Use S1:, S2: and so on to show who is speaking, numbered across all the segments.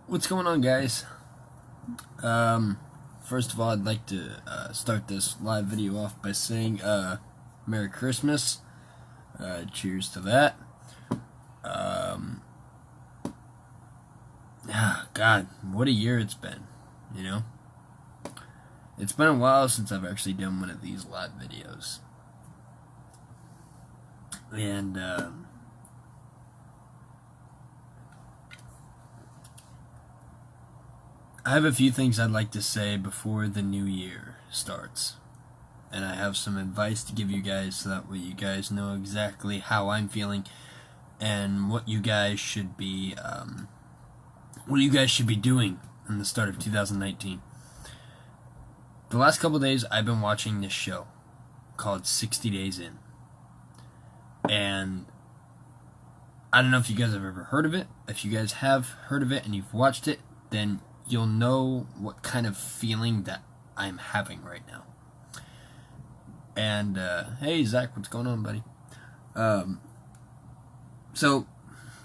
S1: What's going on, guys? First of all, I'd like to start this live video off by saying Merry Christmas. Cheers to that. God, what a year it's been, you know? It's been a while since I've actually done one of these live videos. And, I have a few things I'd like to say before the new year starts. And I have some advice to give you guys so that way you guys know exactly how I'm feeling and what you guys should be doing in the start of 2019. The last couple of days I've been watching this show called 60 Days In. And I don't know if you guys have ever heard of it. If you guys have heard of it and you've watched it, then you'll know what kind of feeling that I'm having right now. And, hey, Zach, what's going on, buddy? So,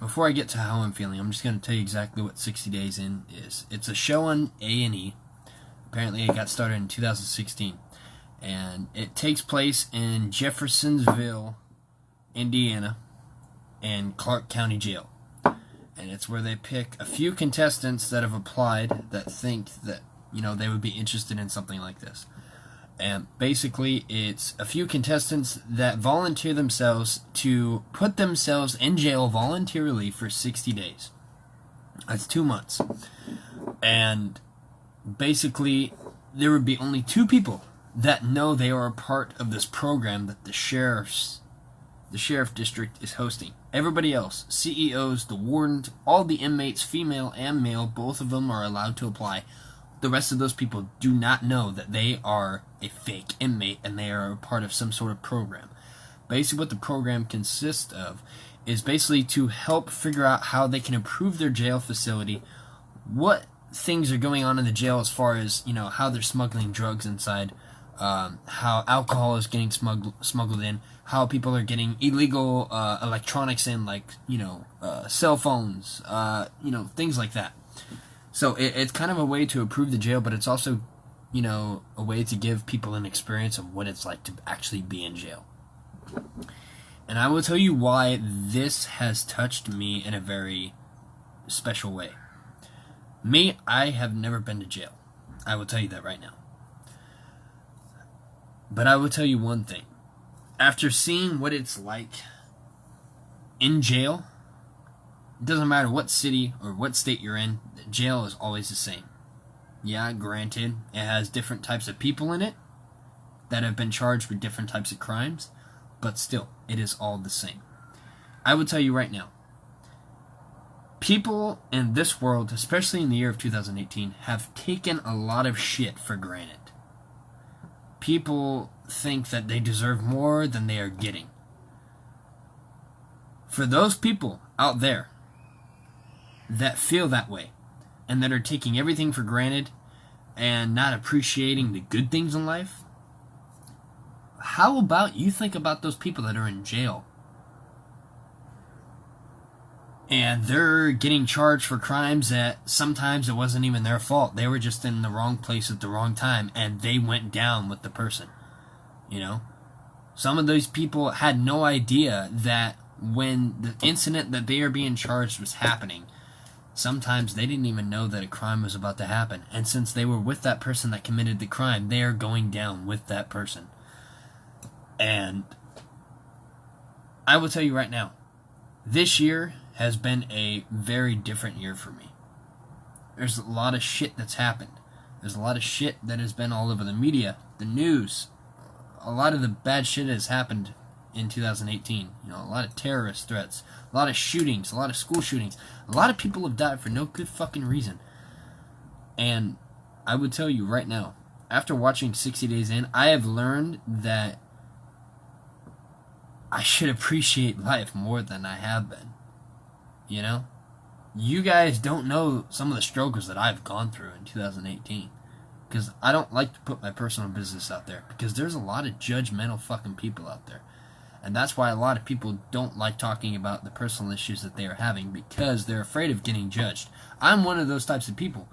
S1: before I get to how I'm feeling, I'm just going to tell you exactly what 60 Days In is. It's a show on A&E. Apparently, it got started in 2016. And it takes place in Jeffersonville, Indiana, and Clark County Jail. And it's where they pick a few contestants that have applied that think that, you know, they would be interested in something like this. And basically, it's a few contestants that volunteer themselves to put themselves in jail voluntarily for 60 days. That's 2 months. And basically, there would be only 2 people that know they are a part of this program that the sheriff district is hosting. Everybody else, CEOs, the warden, all the inmates, female and male, both of them are allowed to apply. The rest of those people do not know that they are a fake inmate and they are a part of some sort of program. Basically what the program consists of is basically to help figure out how they can improve their jail facility, what things are going on in the jail as far as, you know, how they're smuggling drugs inside, how alcohol is getting smuggled in, how people are getting illegal electronics in, like, you know, cell phones, you know, things like that. So it's kind of a way to improve the jail, but it's also, you know, a way to give people an experience of what it's like to actually be in jail. And I will tell you why this has touched me in a very special way. Me, I have never been to jail. I will tell you that right now. But I will tell you one thing. After seeing what it's like in jail, it doesn't matter what city or what state you're in, jail is always the same. Yeah, granted, it has different types of people in it that have been charged with different types of crimes, but still, it is all the same. I will tell you right now, people in this world, especially in the year of 2018, have taken a lot of shit for granted. People think that they deserve more than they are getting. For those people out there that feel that way and that are taking everything for granted and not appreciating the good things in life, how about you think about those people that are in jail and they're getting charged for crimes that sometimes it wasn't even their fault. They were just in the wrong place at the wrong time and they went down with the person. You know? Some of those people had no idea that when the incident that they are being charged was happening, sometimes they didn't even know that a crime was about to happen. And since they were with that person that committed the crime, they are going down with that person. And I will tell you right now, this year has been a very different year for me. There's a lot of shit that's happened. There's a lot of shit that has been all over the media, the news. A lot of the bad shit has happened in 2018. You know, a lot of terrorist threats, a lot of shootings, a lot of school shootings. A lot of people have died for no good fucking reason. And I would tell you right now, after watching 60 Days In, I have learned that I should appreciate life more than I have been. You know? You guys don't know some of the struggles that I've gone through in 2018. Because I don't like to put my personal business out there. Because there's a lot of judgmental fucking people out there. And that's why a lot of people don't like talking about the personal issues that they are having, because they're afraid of getting judged. I'm one of those types of people.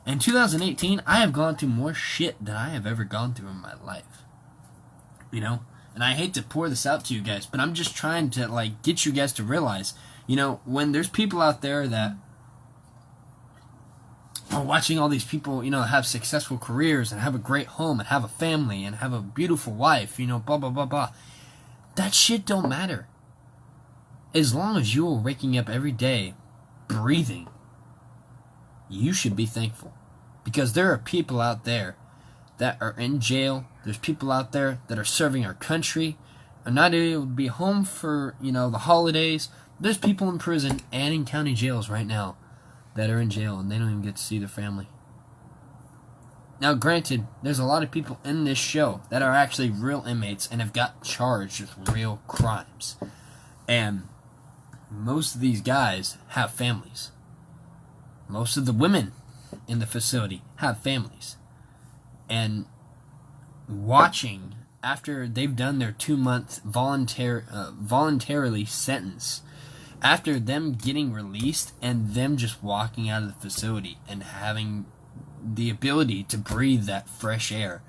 S1: In 2018, I have gone through more shit than I have ever gone through in my life. You know? And I hate to pour this out to you guys, but I'm just trying to, like, get you guys to realize, you know, when there's people out there that are watching all these people, you know, have successful careers and have a great home and have a family and have a beautiful wife, you know, blah, blah, blah, blah. That shit don't matter. As long as you're waking up every day, breathing, you should be thankful. Because there are people out there that are in jail. There's people out there that are serving our country, are not able to be home for, you know, the holidays. There's people in prison and in county jails right now that are in jail and they don't even get to see their family. Now, granted, there's a lot of people in this show that are actually real inmates and have got charged with real crimes. And most of these guys have families. Most of the women in the facility have families. And watching, after they've done their 2-month voluntarily sentence, after them getting released and them just walking out of the facility and having the ability to breathe that fresh air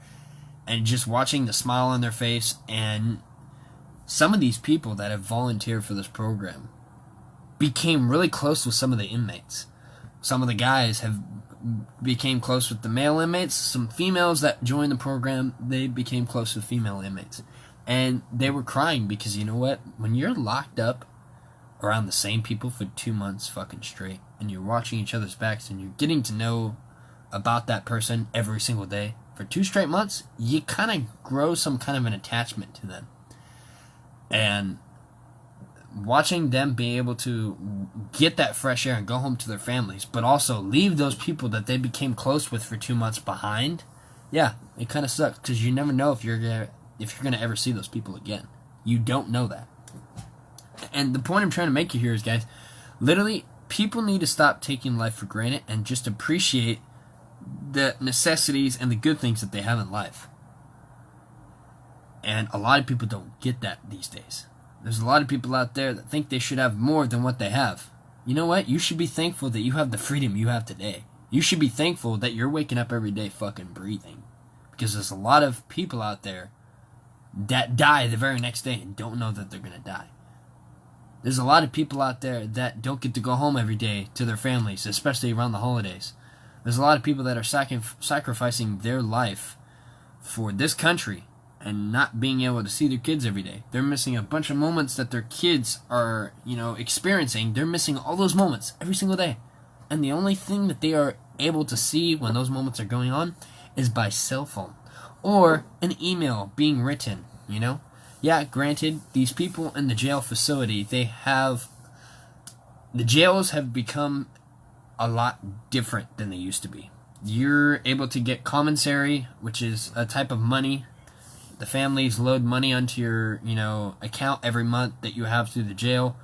S1: and just watching the smile on their face, and some of these people that have volunteered for this program became really close with some of the inmates. Some of the guys became close with the male inmates. Some females that joined the program, they became close with female inmates. And they were crying because, you know what? When you're locked up around the same people for 2 months fucking straight, and you're watching each other's backs, and you're getting to know about that person every single day for 2 straight months, you kind of grow some kind of an attachment to them. And watching them be able to get that fresh air and go home to their families, but also leave those people that they became close with for 2 months behind, yeah, it kind of sucks, because you never know if you're gonna ever see those people again. You don't know that. And the point I'm trying to make you here is, guys, literally, people need to stop taking life for granted and just appreciate the necessities and the good things that they have in life. And a lot of people don't get that these days. There's a lot of people out there that think they should have more than what they have. You know what? You should be thankful that you have the freedom you have today. You should be thankful that you're waking up every day fucking breathing. Because there's a lot of people out there that die the very next day and don't know that they're going to die. There's a lot of people out there that don't get to go home every day to their families, especially around the holidays. There's a lot of people that are sacrificing their life for this country and not being able to see their kids every day. They're missing a bunch of moments that their kids are, you know, experiencing. They're missing all those moments every single day. And the only thing that they are able to see when those moments are going on is by cell phone or an email being written, you know? Yeah, granted, these people in the jail facility, the jails have become a lot different than they used to be. You're able to get commissary, which is a type of money. The families load money onto your, you know, account every month that you have through the jail,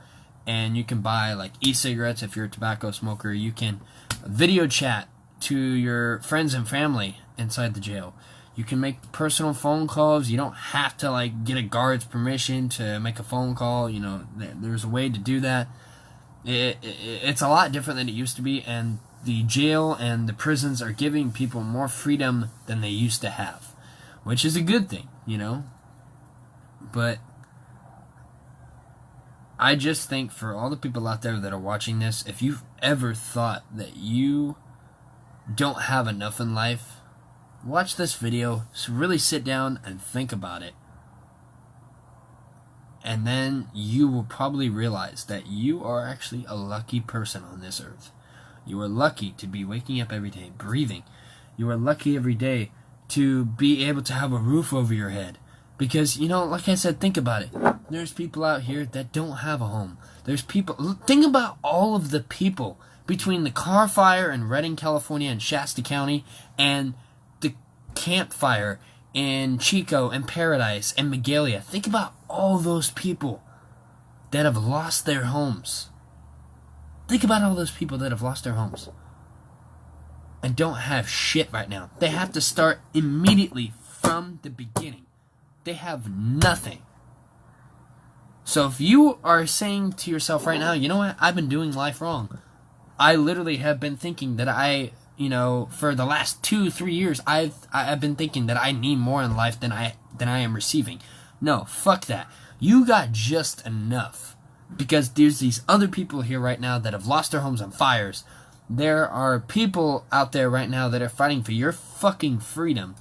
S1: and you can buy like e-cigarettes if you're a tobacco smoker. You can video chat to your friends and family inside the jail. You can make personal phone calls. You don't have to like get a guard's permission to make a phone call. You know, there's a way to do that. It's a lot different than it used to be, and the jail and the prisons are giving people more freedom than they used to have, which is a good thing, you know. But I just think for all the people out there that are watching this, if you've ever thought that you don't have enough in life, watch this video, so really sit down and think about it. And then you will probably realize that you are actually a lucky person on this earth. You are lucky to be waking up every day, breathing. You are lucky every day to be able to have a roof over your head. Because, you know, like I said, think about it. There's people out here that don't have a home. There's people, think about all of the people between the Carr Fire in Redding, California and Shasta County, and the Camp Fire in Chico and Paradise and Magalia. Think about all those people that have lost their homes. Think about all those people that have lost their homes and don't have shit right now. They have to start immediately from the beginning. They have nothing. So if you are saying to yourself right now, you know what, I've been doing life wrong. I literally have been thinking that for the last 2-3 years, I've been thinking that I need more in life than I am receiving. No, fuck that. You got just enough. Because there's these other people here right now that have lost their homes on fires. There are people out there right now that are fighting for your fucking freedom.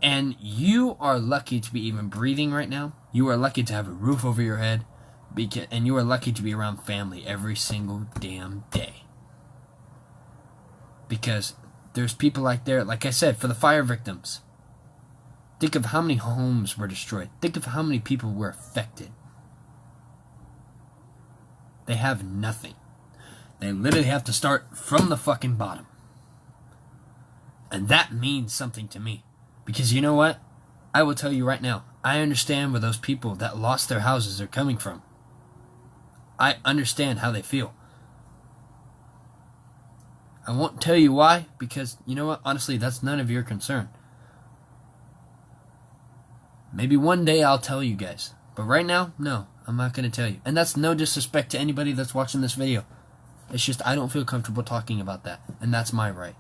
S1: And you are lucky to be even breathing right now. You are lucky to have a roof over your head. And you are lucky to be around family every single damn day. Because there's people like I said, for the fire victims. Think of how many homes were destroyed. Think of how many people were affected. They have nothing. They literally have to start from the fucking bottom. And that means something to me. Because you know what? I will tell you right now, I understand where those people that lost their houses are coming from. I understand how they feel. I won't tell you why, because you know what? Honestly, that's none of your concern. Maybe one day I'll tell you guys. But right now, no, I'm not going to tell you. And that's no disrespect to anybody that's watching this video. It's just I don't feel comfortable talking about that. And that's my right.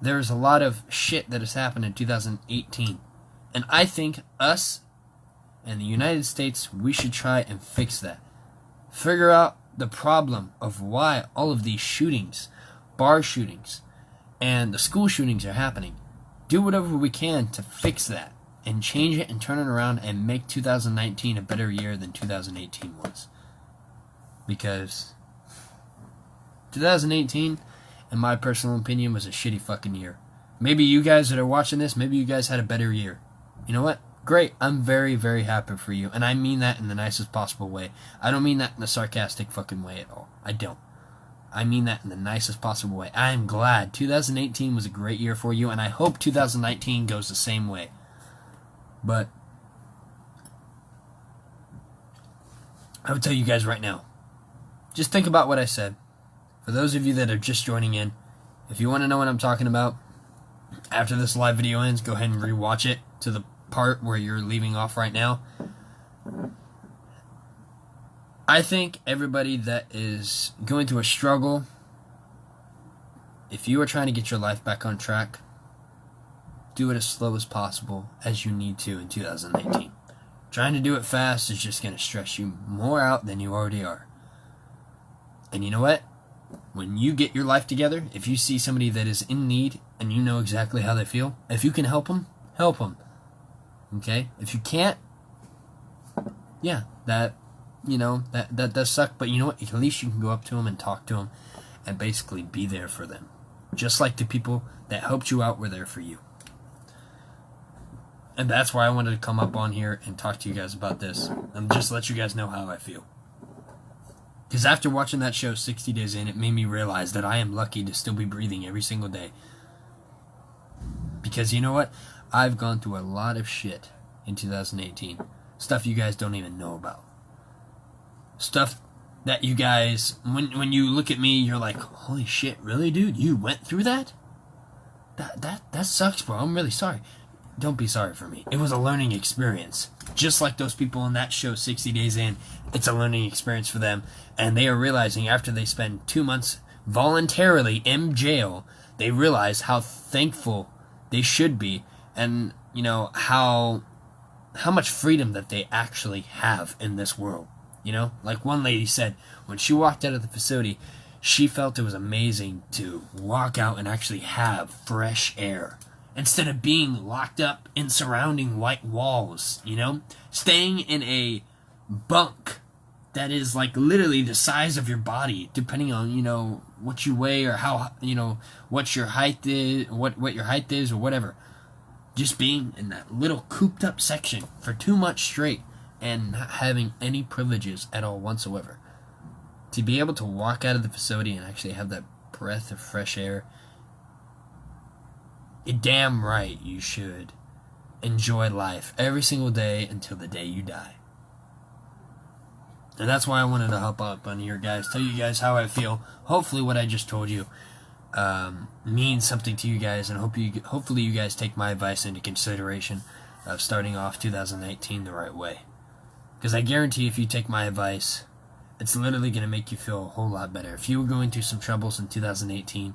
S1: There's a lot of shit that has happened in 2018. And I think us and the United States, we should try and fix that. Figure out the problem of why all of these shootings, bar shootings, and the school shootings are happening. Do whatever we can to fix that and change it and turn it around and make 2019 a better year than 2018 was. Because 2018, in my personal opinion, was a shitty fucking year. Maybe you guys that are watching this, maybe you guys had a better year. You know what? Great. I'm very, very happy for you. And I mean that in the nicest possible way. I don't mean that in a sarcastic fucking way at all. I don't. I mean that in the nicest possible way. I am glad 2018 was a great year for you, and I hope 2019 goes the same way. But I would tell you guys right now, just think about what I said. For those of you that are just joining in, if you want to know what I'm talking about, after this live video ends, go ahead and rewatch it to the part where you're leaving off right now. I think everybody that is going through a struggle, if you are trying to get your life back on track, do it as slow as possible as you need to in 2019. Trying to do it fast is just going to stress you more out than you already are. And you know what? When you get your life together, if you see somebody that is in need and you know exactly how they feel, if you can help them, help them. Okay? If you can't, yeah, that does suck, but you know what? At least you can go up to them and talk to them and basically be there for them. Just like the people that helped you out were there for you. And that's why I wanted to come up on here and talk to you guys about this and just let you guys know how I feel. Because after watching that show 60 Days In, it made me realize that I am lucky to still be breathing every single day. Because you know what? I've gone through a lot of shit in 2018. Stuff you guys don't even know about. Stuff that you guys, when you look at me, you're like, holy shit, really, dude? You went through that? That sucks, bro. I'm really sorry. Don't be sorry for me. It was a learning experience. Just like those people in that show 60 Days In, it's a learning experience for them. And they are realizing after they spend 2 months voluntarily in jail, they realize how thankful they should be and, you know, how much freedom that they actually have in this world. You know, like one lady said, when she walked out of the facility, she felt it was amazing to walk out and actually have fresh air. Instead of being locked up in surrounding white walls, you know? Staying in a bunk that is like literally the size of your body, depending on, you know, what you weigh or how, you know, what your height is, what your height is or whatever. Just being in that little cooped up section for 2 months straight and not having any privileges at all whatsoever. To be able to walk out of the facility and actually have that breath of fresh air, you're damn right you should enjoy life every single day until the day you die. And that's why I wanted to hop up on here, guys. Tell you guys how I feel. Hopefully what I just told you means something to you guys, and hopefully you guys take my advice into consideration. of starting off 2019 the right way. Because I guarantee if you take my advice, it's literally going to make you feel a whole lot better. If you were going through some troubles in 2018,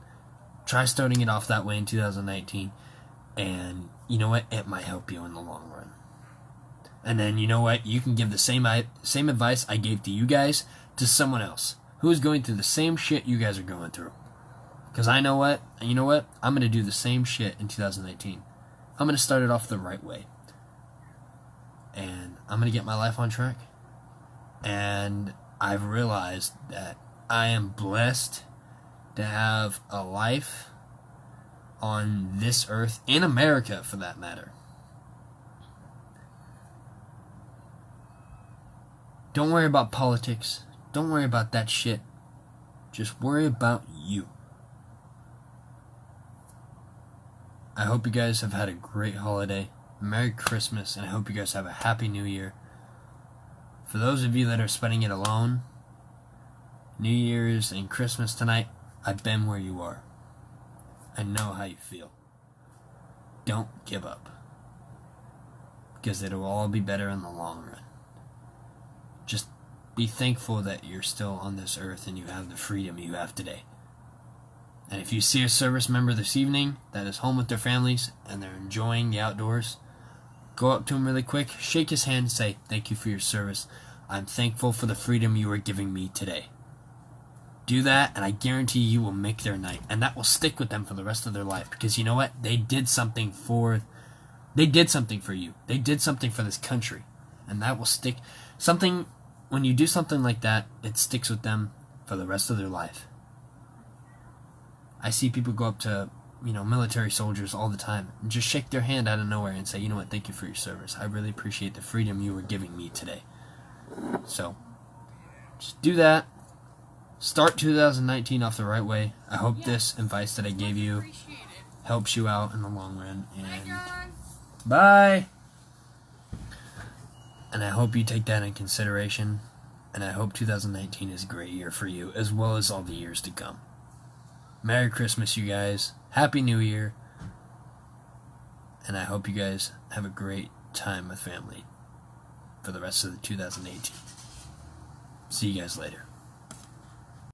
S1: try starting it off that way in 2019, and you know what? It might help you in the long run. And then, you know what? You can give the same advice I gave to you guys to someone else who is going through the same shit you guys are going through. Because I know what? You know what? I'm going to do the same shit in 2019. I'm going to start it off the right way. And I'm going to get my life on track. And I've realized that I am blessed to have a life on this earth, in America for that matter. Don't worry about politics. Don't worry about that shit. Just worry about you. I hope you guys have had a great holiday. Merry Christmas, and I hope you guys have a Happy New Year. For those of you that are spending it alone, New Year's and Christmas tonight, I've been where you are. I know how you feel. Don't give up. Because it'll all be better in the long run. Just be thankful that you're still on this earth and you have the freedom you have today. And if you see a service member this evening that is home with their families and they're enjoying the outdoors, go up to him really quick, shake his hand and say, "Thank you for your service. I'm thankful for the freedom you are giving me today." Do that, and I guarantee you will make their night. And that will stick with them for the rest of their life. Because you know what? They did something for you. They did something for this country. And that will stick. When you do something like that, it sticks with them for the rest of their life. I see people go up to, military soldiers all the time and just shake their hand out of nowhere and say, "You know what, thank you for your service. I really appreciate the freedom you were giving me today." So, just do that. Start 2019 off the right way. I hope this advice that I gave you helps you out in the long run. And bye! And I hope you take that in consideration. And I hope 2019 is a great year for you, as well as all the years to come. Merry Christmas, you guys. Happy New Year. And I hope you guys have a great time with family for the rest of the 2018. See you guys later.